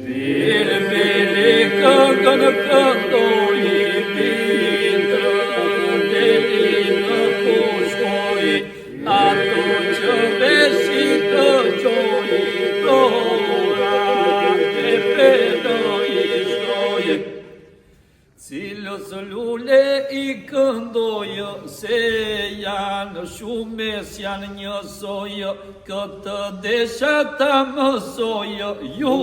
Bili këngën këndoj, bitrë deli në pushkoj, ato që besin të gjoj, dora e pedoj shtoj. Cilës lule i këndoj, se janë shumes janë njësoj, këtë desha ta mësoj, ju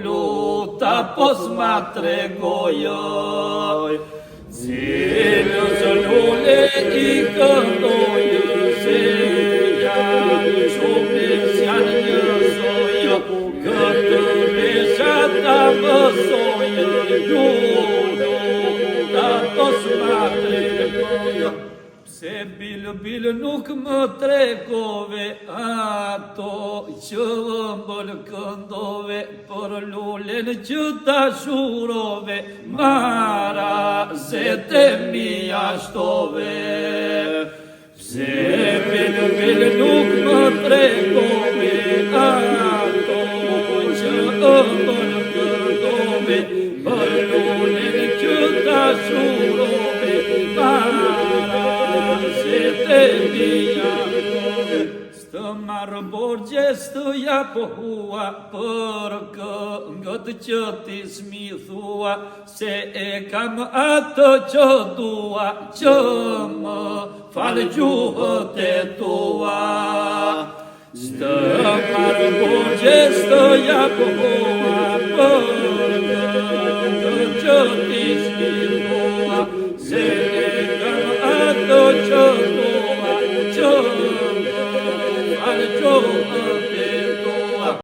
luta pos ma tregoj. Cilës lule i këndoj, se janë shumes janë njësoj, këtë desha ta mësoj, ju luta pos ma tregoj. Se bil nuk më tregove ato që mbël këndove, për lulen që dashurove, mara zete mi ashtove. Se bil nuk më tregove ato që mbël këndove, për lulen që dashurove, mara zete mia. Stë marrë borgje stë japo hua, për këngët që ti s'mi thua, se e kam atë që dua, që më falë gjuhët e tua. Stë marrë borgje stë japo hua, për këngët që ti s'mi thua, se e kam atë që dua, që më falë gjuhët